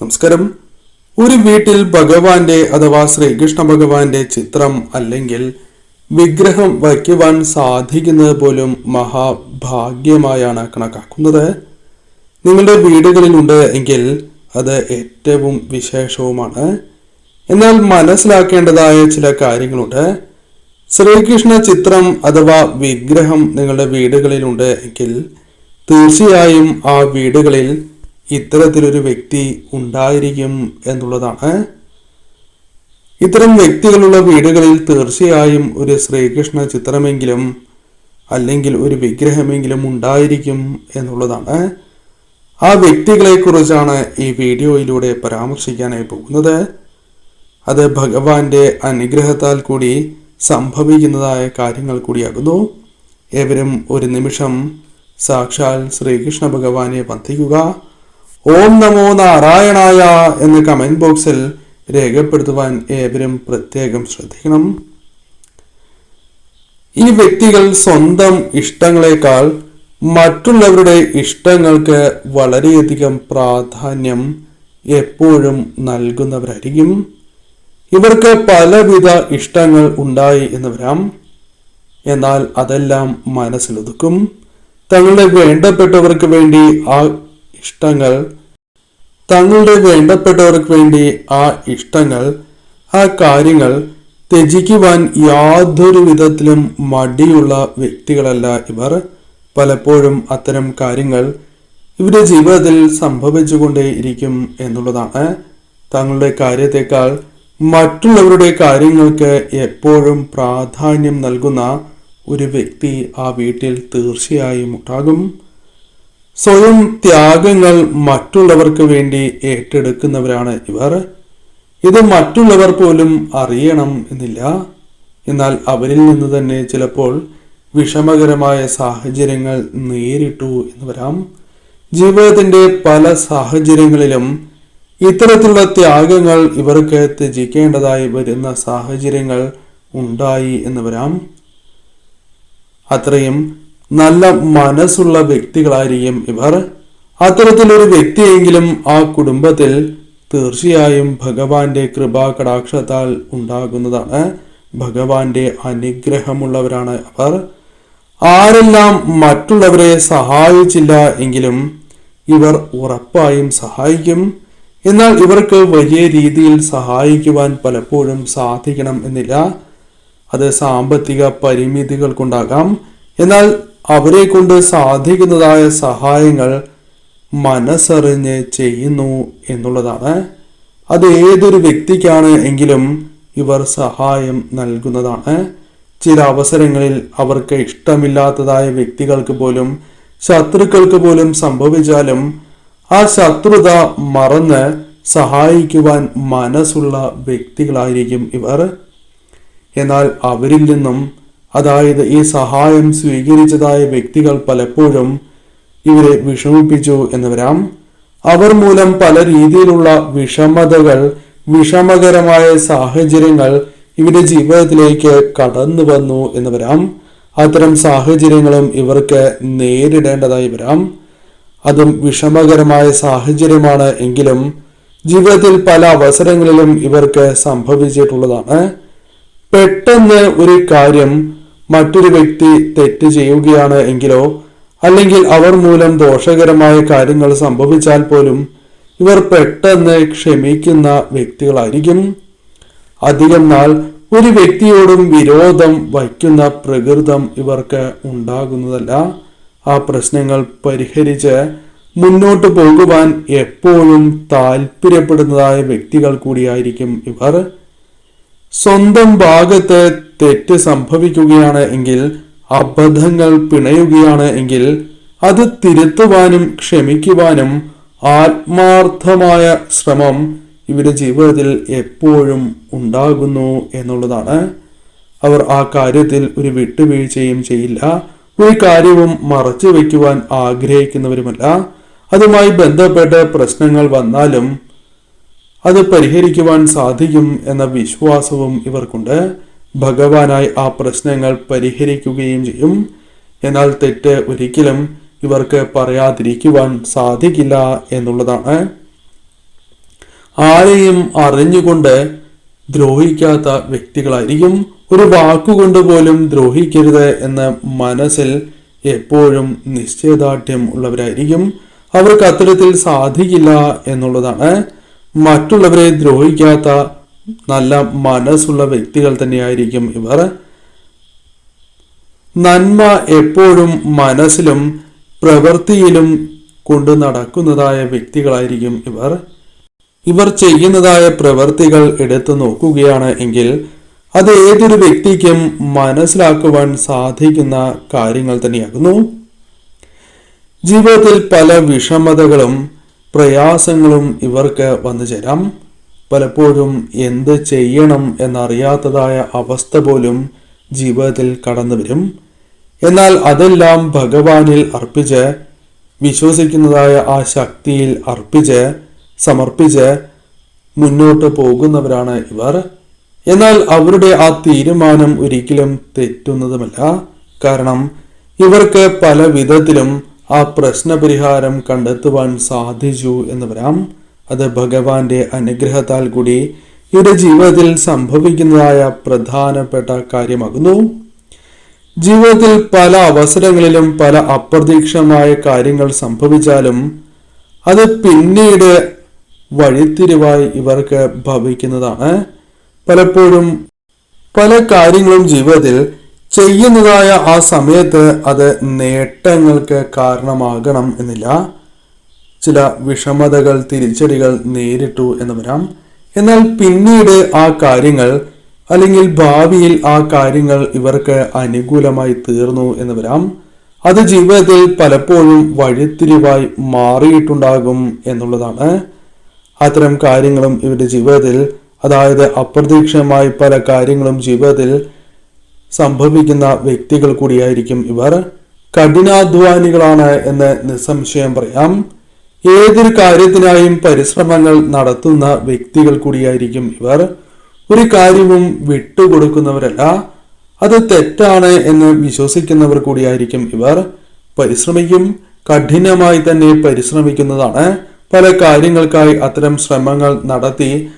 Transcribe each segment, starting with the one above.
നമസ്കാരം. ഒരു വീട്ടിൽ ഭഗവാന്റെ അഥവാ ശ്രീകൃഷ്ണ ഭഗവാന്റെ ചിത്രം അല്ലെങ്കിൽ വിഗ്രഹം വയ്ക്കുവാൻ സാധിക്കുന്നത് പോലും മഹാഭാഗ്യമായാണ് കണക്കാക്കുന്നത്. നിങ്ങളുടെ വീടുകളിലുണ്ട് എങ്കിൽ അത് ഏറ്റവും വിശേഷവുമാണ്. എന്നാൽ മനസ്സിലാക്കേണ്ടതായ ചില കാര്യങ്ങളുണ്ട്. ശ്രീകൃഷ്ണ ചിത്രം അഥവാ വിഗ്രഹം നിങ്ങളുടെ വീടുകളിലുണ്ട് എങ്കിൽ തീർച്ചയായും ആ വീടുകളിൽ ഇത്തരത്തിലൊരു വ്യക്തി ഉണ്ടായിരിക്കും എന്നുള്ളതാണ്. ഇത്തരം വ്യക്തികളുള്ള വീടുകളിൽ തീർച്ചയായും ഒരു ശ്രീകൃഷ്ണ ചിത്രമെങ്കിലും അല്ലെങ്കിൽ ഒരു വിഗ്രഹമെങ്കിലും ഉണ്ടായിരിക്കും എന്നുള്ളതാണ്. ആ വ്യക്തികളെ കുറിച്ചാണ് ഈ വീഡിയോയിലൂടെ പരാമർശിക്കാനായി പോകുന്നത്. അത് ഭഗവാന്റെ അനുഗ്രഹത്താൽ കൂടി സംഭവിക്കുന്നതായ കാര്യങ്ങൾ കൂടിയാകുന്നു. ഏവരും ഒരു നിമിഷം സാക്ഷാൽ ശ്രീകൃഷ്ണ ഭഗവാനെ വന്ദിക്കുക. ഓം നമോ നാരായണായ എന്ന് കമന്റ് ബോക്സിൽ രേഖപ്പെടുത്തുവാൻ ഏവരും പ്രത്യേകം ശ്രദ്ധിക്കണം. ഈ വ്യക്തികൾ സ്വന്തം ഇഷ്ടങ്ങളെക്കാൾ മറ്റുള്ളവരുടെ ഇഷ്ടങ്ങൾക്ക് വളരെയധികം പ്രാധാന്യം എപ്പോഴും നൽകുന്നവരായിരിക്കും. ഇവർക്ക് പലവിധ ഇഷ്ടങ്ങൾ ഉണ്ടായി എന്ന് വരാം. എന്നാൽ അതെല്ലാം മനസ്സിലൊതുക്കും. തങ്ങളുടെ വേണ്ടപ്പെട്ടവർക്ക് വേണ്ടി ആ ഇഷ്ടങ്ങൾ ആ കാര്യങ്ങൾ ത്യജിക്കുവാൻ യാതൊരു വിധത്തിലും മടിയുള്ള വ്യക്തികളല്ല ഇവർ. പലപ്പോഴും അത്തരം കാര്യങ്ങൾ ഇവരുടെ ജീവിതത്തിൽ സംഭവിച്ചുകൊണ്ടേയിരിക്കും എന്നുള്ളതാണ്. തങ്ങളുടെ കാര്യത്തെക്കാൾ മറ്റുള്ളവരുടെ കാര്യങ്ങൾക്ക് എപ്പോഴും പ്രാധാന്യം നൽകുന്ന ഒരു വ്യക്തി ആ വീട്ടിൽ തീർച്ചയായും ഉണ്ടാകും. സ്വയം ത്യാഗങ്ങൾ മറ്റുള്ളവർക്ക് വേണ്ടി ഏറ്റെടുക്കുന്നവരാണ് ഇവർ. ഇത് മറ്റുള്ളവർ പോലും അറിയണം എന്നില്ല. എന്നാൽ അവരിൽ നിന്ന് തന്നെ ചിലപ്പോൾ വിഷമകരമായ സാഹചര്യങ്ങൾ നേരിട്ടു എന്ന് വരാം. ജീവിതത്തിന്റെ പല സാഹചര്യങ്ങളിലും ഇത്തരത്തിലുള്ള ത്യാഗങ്ങൾ ഇവർക്ക് ത്യജിക്കേണ്ടതായി വരുന്ന സാഹചര്യങ്ങൾ ഉണ്ടായി എന്ന് വരാം. അത്രയും നല്ല മനസ്സുള്ള വ്യക്തികളായിരിക്കും ഇവർ. അത്തരത്തിലൊരു വ്യക്തിയെങ്കിലും ആ കുടുംബത്തിൽ തീർച്ചയായും ഭഗവാന്റെ കൃപാകടാക്ഷത്താൽ ഉണ്ടാകുന്നതാണ്. ഭഗവാന്റെ അനുഗ്രഹമുള്ളവരാണ് അവർ. ആരെല്ലാം മറ്റുള്ളവരെ സഹായിച്ചില്ല എങ്കിലും ഇവർ ഉറപ്പായും സഹായിക്കും. എന്നാൽ ഇവർക്ക് വലിയ രീതിയിൽ സഹായിക്കുവാൻ പലപ്പോഴും സാധിക്കണം എന്നില്ല. അത് സാമ്പത്തിക പരിമിതികൾ കൊണ്ടാകാം. എന്നാൽ അവരെ കൊണ്ട് സാധിക്കുന്നതായ സഹായങ്ങൾ മനസ്സറിഞ്ഞ് ചെയ്യുന്നു എന്നുള്ളതാണ്. അത് ഏതൊരു വ്യക്തിക്കാണ് എങ്കിലും ഇവർ സഹായം നൽകുന്നതാണ്. ചില അവസരങ്ങളിൽ അവർക്ക് ഇഷ്ടമില്ലാത്തതായ വ്യക്തികൾക്ക് പോലും ശത്രുക്കൾക്ക് പോലും സംഭവിച്ചാലും ആ ശത്രുത മറന്ന് സഹായിക്കുവാൻ മനസ്സുള്ള വ്യക്തികളായിരിക്കും ഇവർ. എന്നാൽ അവരിൽ നിന്നും അതായത് ഈ സഹായം സ്വീകരിച്ചതായ വ്യക്തികൾ പലപ്പോഴും ഇവരെ വിഷമിപ്പിച്ചു എന്ന് വരാം. അവർ മൂലം പല രീതിയിലുള്ള വിഷമകരമായ സാഹചര്യങ്ങൾ ഇവരുടെ ജീവിതത്തിലേക്ക് കടന്നു വന്നു എന്ന് വരാം. അത്തരം സാഹചര്യങ്ങളും ഇവർക്ക് നേരിടേണ്ടതായി വരാം. അതും വിഷമകരമായ സാഹചര്യമാണ് എങ്കിലും ജീവിതത്തിൽ പല അവസരങ്ങളിലും ഇവർക്ക് സംഭവിച്ചിട്ടുള്ളതാണ്. പെട്ടെന്ന് ഒരു കാര്യം മറ്റൊരു വ്യക്തി തെറ്റ് ചെയ്യുകയാണ് എങ്കിലോ അല്ലെങ്കിൽ അവർ മൂലം ദോഷകരമായ കാര്യങ്ങൾ സംഭവിച്ചാൽ പോലും ഇവർ പെട്ടെന്ന് ക്ഷമിക്കുന്ന വ്യക്തികളായിരിക്കും. അധികം നാൾ ഒരു വ്യക്തിയോടും വിരോധം വയ്ക്കുന്ന പ്രകൃതം ഇവർക്ക് ഉണ്ടാകുന്നതല്ല. ആ പ്രശ്നങ്ങൾ പരിഹരിച്ച് മുന്നോട്ട് പോകുവാൻ എപ്പോഴും താല്പര്യപ്പെടുന്നതായ വ്യക്തികൾ കൂടിയായിരിക്കും ഇവർ. സ്വന്തം ഭാഗത്ത് തെറ്റ് സംഭവിക്കുകയാണ് എങ്കിൽ, അബദ്ധങ്ങൾ പിണയുകയാണ് എങ്കിൽ അത് തിരുത്തുവാനും ക്ഷമിക്കുവാനും ആത്മാർത്ഥമായ ശ്രമം ഇവരുടെ ജീവിതത്തിൽ എപ്പോഴും ഉണ്ടാകുന്നു എന്നുള്ളതാണ്. അവർ ആ കാര്യത്തിൽ ഒരു വിട്ടുവീഴ്ചയും ചെയ്യില്ല. ഒരു കാര്യവും മറച്ചു വയ്ക്കുവാൻ ആഗ്രഹിക്കുന്നവരുമല്ല. അതുമായി ബന്ധപ്പെട്ട് പ്രശ്നങ്ങൾ വന്നാലും അത് പരിഹരിക്കുവാൻ സാധിക്കും എന്ന വിശ്വാസവും ഇവർക്കുണ്ട്. ഭഗവാനായി ആ പ്രശ്നങ്ങൾ പരിഹരിക്കുകയും ചെയ്യും. എന്നാൽ തെറ്റ് ഒരിക്കലും ഇവർക്ക് പറയാതിരിക്കുവാൻ സാധിക്കില്ല എന്നുള്ളതാണ്. ആരെയും അറിഞ്ഞുകൊണ്ട് ദ്രോഹിക്കാത്ത വ്യക്തികളായിരിക്കും. ഒരു വാക്കുകൊണ്ട് പോലും ദ്രോഹിക്കരുത് എന്ന മനസ്സിൽ എപ്പോഴും നിശ്ചയദാർഢ്യം ഉള്ളവരായിരിക്കും. അവർക്ക് അത്തരത്തിൽ സാധിക്കില്ല എന്നുള്ളതാണ്. മറ്റുള്ളവരെ ദ്രോഹിക്കാത്ത നല്ല മനസ്സുള്ള വ്യക്തികൾ തന്നെയായിരിക്കും ഇവർ. നന്മ എപ്പോഴും മനസ്സിലും പ്രവൃത്തിയിലും കൊണ്ടു നടക്കുന്നതായ വ്യക്തികളായിരിക്കും ഇവർ. ഇവർ ചെയ്യുന്നതായ പ്രവൃത്തികൾ എടുത്തു നോക്കുകയാണ് എങ്കിൽ അത് ഏതൊരു വ്യക്തിക്കും മനസ്സിലാക്കുവാൻ സാധിക്കുന്ന കാര്യങ്ങൾ തന്നെയാകുന്നു. ജീവിതത്തിൽ പല വിഷമതകളും പ്രയാസങ്ങളും ഇവർക്ക് വന്നു ചേരാം. പലപ്പോഴും എന്ത് ചെയ്യണം എന്നറിയാത്തതായ അവസ്ഥ പോലും ജീവിതത്തിൽ കടന്നു വരും. എന്നാൽ അതെല്ലാം ഭഗവാനിൽ അർപ്പിച്ച്, വിശ്വസിക്കുന്നതായ ആ ശക്തിയിൽ അർപ്പിച്ച് സമർപ്പിച്ച് മുന്നോട്ട് പോകുന്നവരാണ് ഇവർ. എന്നാൽ അവരുടെ ആ തീരുമാനം ഒരിക്കലും തെറ്റുന്നതുമല്ല. കാരണം ഇവർക്ക് പല വിധത്തിലും ആ പ്രശ്നപരിഹാരം കണ്ടെത്തുവാൻ സാധിച്ചു എന്ന് വരാം. അത് ഭഗവാന്റെ അനുഗ്രഹത്താൽ കൂടി ഇവരുടെ ജീവിതത്തിൽ സംഭവിക്കുന്നതായ പ്രധാനപ്പെട്ട കാര്യമാകുന്നു. ജീവിതത്തിൽ പല അവസരങ്ങളിലും പല അപ്രതീക്ഷിതമായ കാര്യങ്ങൾ സംഭവിച്ചാലും അത് പിന്നീട് വഴിത്തിരിവായി ഇവർക്ക് ഭവിക്കുന്നതാണ്. പലപ്പോഴും പല കാര്യങ്ങളും ജീവിതത്തിൽ ചെയ്യുന്നതായ ആ സമയത്ത് അത് നേട്ടങ്ങൾക്ക് കാരണമാകണം എന്നില്ല. ചില വിഷമതകൾ, തിരിച്ചടികൾ നേരിട്ടു എന്ന് വരാം. എന്നാൽ പിന്നീട് ആ കാര്യങ്ങൾ അല്ലെങ്കിൽ ഭാവിയിൽ ആ കാര്യങ്ങൾ ഇവർക്ക് അനുകൂലമായി തീർന്നു എന്ന് വരാം. അത് ജീവിതത്തിൽ പലപ്പോഴും വഴിത്തിരിവായി മാറിയിട്ടുണ്ടാകും എന്നുള്ളതാണ്. അത്തരം കാര്യങ്ങളും ഇവരുടെ ജീവിതത്തിൽ, അതായത് അപ്രതീക്ഷിതമായി പല കാര്യങ്ങളും ജീവിതത്തിൽ സംഭവിക്കുന്ന വ്യക്തികൾ കൂടിയായിരിക്കും ഇവർ. കഠിനാധ്വാനികളാണ് എന്ന് നിസ്സംശയം പറയാം. ഏതൊരു കാര്യത്തിനായും പരിശ്രമങ്ങൾ നടത്തുന്ന വ്യക്തികൾ കൂടിയായിരിക്കും ഇവർ. ഒരു കാര്യവും വിട്ടുകൊടുക്കുന്നവരല്ല. അത് തെറ്റാണ് എന്ന് വിശ്വസിക്കുന്നവർ കൂടിയായിരിക്കും ഇവർ. പരിശ്രമിക്കും, കഠിനമായി തന്നെ പരിശ്രമിക്കുന്നതാണ്. പല കാര്യങ്ങൾക്കായി അത്തരം ശ്രമങ്ങൾ നടത്തി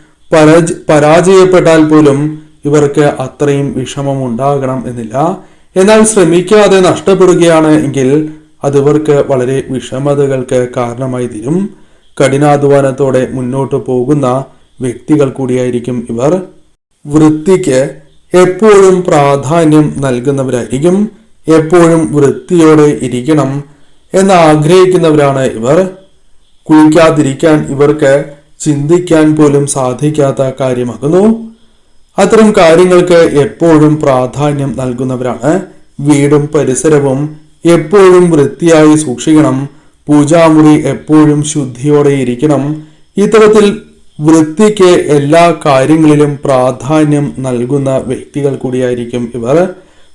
പരാജയപ്പെട്ടാൽ പോലും ഇവർക്ക് അത്രയും വിഷമം ഉണ്ടാകണം എന്നില്ല. എന്നാൽ ശ്രമിക്കാതെ നഷ്ടപ്പെടുകയാണ് എങ്കിൽ അത് ഇവർക്ക് വളരെ വിഷമതകൾക്ക് കാരണമായി തീരും. കഠിനാധ്വാനത്തോടെ മുന്നോട്ട് പോകുന്ന വ്യക്തികൾ കൂടിയായിരിക്കും ഇവർ. വൃത്തിക്ക് എപ്പോഴും പ്രാധാന്യം നൽകുന്നവരായിരിക്കും. എപ്പോഴും വൃത്തിയോടെ ഇരിക്കണം എന്ന് ആഗ്രഹിക്കുന്നവരാണ് ഇവർ. കുളിക്കാതിരിക്കാൻ ഇവർക്ക് ചിന്തിക്കാൻ പോലും സാധിക്കാത്ത കാര്യമാകുന്നു. അത്തരം കാര്യങ്ങൾക്ക് എപ്പോഴും പ്രാധാന്യം നൽകുന്നവരാണ്. വീടും പരിസരവും എപ്പോഴും വൃത്തിയായി സൂക്ഷിക്കണം. പൂജാമുറി എപ്പോഴും ശുദ്ധിയോടെ ഇരിക്കണം. ഇത്തരത്തിൽ വൃത്തിക്ക് എല്ലാ കാര്യങ്ങളിലും പ്രാധാന്യം നൽകുന്ന വ്യക്തികൾ കൂടിയായിരിക്കും ഇവർ.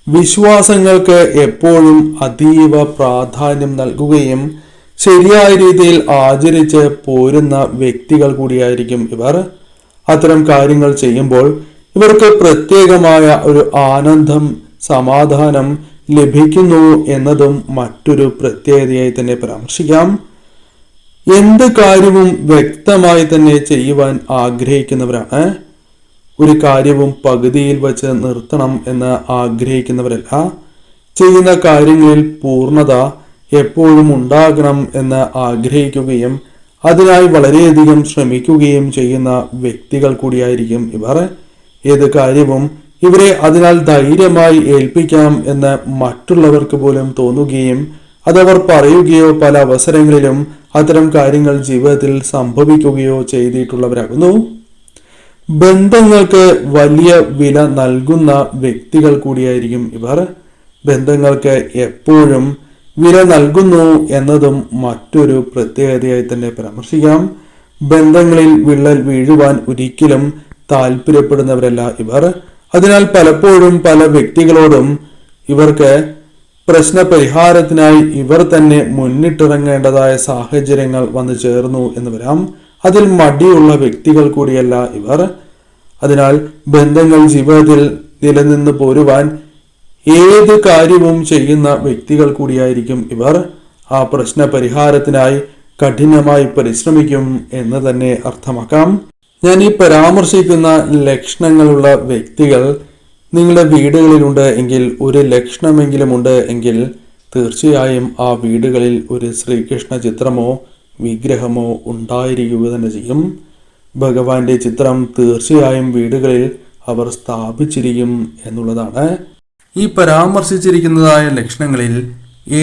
വിശ്വാസങ്ങൾക്ക് എപ്പോഴും അതീവ പ്രാധാന്യം നൽകുകയും ശരിയായ രീതിയിൽ ആചരിച്ച് പോരുന്ന വ്യക്തികൾ കൂടിയായിരിക്കും ഇവർ. അത്തരം കാര്യങ്ങൾ ചെയ്യുമ്പോൾ ഇവർക്ക് പ്രത്യേകമായ ഒരു ആനന്ദം, സമാധാനം ലഭിക്കുന്നു എന്നതും മറ്റൊരു പ്രത്യേകതയായി തന്നെ പരാമർശിക്കാം. എന്ത് കാര്യവും വ്യക്തമായി തന്നെ ചെയ്യുവാൻ ആഗ്രഹിക്കുന്നവരാണ്. ഒരു കാര്യവും പകുതിയിൽ വച്ച് നിർത്തണം എന്ന് ആഗ്രഹിക്കുന്നവരല്ല. ചെയ്യുന്ന കാര്യങ്ങളിൽ പൂർണ്ണത എപ്പോഴും ഉണ്ടാകണം എന്ന് ആഗ്രഹിക്കുകയും അതിനായി വളരെയധികം ശ്രമിക്കുകയും ചെയ്യുന്ന വ്യക്തികൾ കൂടിയായിരിക്കും ഇവർ. ഏത് കാര്യവും ഇവരെ അതിനാൽ ധൈര്യമായി ഏൽപ്പിക്കാം എന്ന് മറ്റുള്ളവർക്ക് പോലും തോന്നുകയും അതവർ പറയുകയോ പല അവസരങ്ങളിലും അത്തരം കാര്യങ്ങൾ ജീവിതത്തിൽ സംഭവിക്കുകയോ ചെയ്തിട്ടുള്ളവരാകുന്നു. ബന്ധങ്ങൾക്ക് വലിയ വില നൽകുന്ന വ്യക്തികൾ കൂടിയായിരിക്കും ഇവർ. ബന്ധങ്ങൾക്ക് എപ്പോഴും വില നൽകുന്നു എന്നതും മറ്റൊരു പ്രത്യേകതയായി തന്നെ പരാമർശിക്കാം. ബന്ധങ്ങളിൽ വിള്ളൽ വീഴുവാൻ ഒരിക്കലും താല്പര്യപ്പെടുന്നവരല്ല ഇവർ. അതിനാൽ പലപ്പോഴും പല വ്യക്തികളോടും ഇവർക്ക് പ്രശ്നപരിഹാരത്തിനായി ഇവർ തന്നെ മുന്നിട്ടിറങ്ങേണ്ടതായ സാഹചര്യങ്ങൾ വന്നു ചേർന്നു എന്ന് വരാം. അതിൽ മടിയുള്ള വ്യക്തികൾ കൂടിയല്ല ഇവർ. അതിനാൽ ബന്ധങ്ങൾ ജീവിതത്തിൽ നിലനിന്ന് പോരുവാൻ ഏത് കാര്യവും ചെയ്യുന്ന വ്യക്തികൾ കൂടിയായിരിക്കും ഇവർ. ആ പ്രശ്ന പരിഹാരത്തിനായി കഠിനമായി പരിശ്രമിക്കും എന്ന് തന്നെ അർത്ഥമാക്കാം. ഞാൻ ഈ പരാമർശിക്കുന്ന ലക്ഷണങ്ങളുള്ള വ്യക്തികൾ നിങ്ങളുടെ വീടുകളിലുണ്ട് എങ്കിൽ, ഒരു ലക്ഷണമെങ്കിലും ഉണ്ട് എങ്കിൽ, തീർച്ചയായും ആ വീടുകളിൽ ഒരു ശ്രീകൃഷ്ണ ചിത്രമോ വിഗ്രഹമോ ഉണ്ടായിരിക്കുക തന്നെ ചെയ്യും. ഭഗവാന്റെ ചിത്രം തീർച്ചയായും വീടുകളിൽ അവർ സ്ഥാപിച്ചിരിക്കും എന്നുള്ളതാണ്. ഈ പരാമർശിച്ചിരിക്കുന്നതായ ലക്ഷണങ്ങളിൽ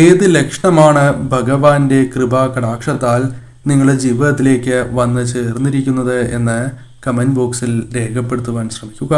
ഏത് ലക്ഷണമാണ് ഭഗവാന്റെ കൃപാ കടാക്ഷത്താൽ നിങ്ങളുടെ ജീവിതത്തിലേക്ക് വന്ന് ചേർന്നിരിക്കുന്നത് എന്ന് കമൻറ്റ് ബോക്സിൽ രേഖപ്പെടുത്തുവാൻ ശ്രമിക്കുക.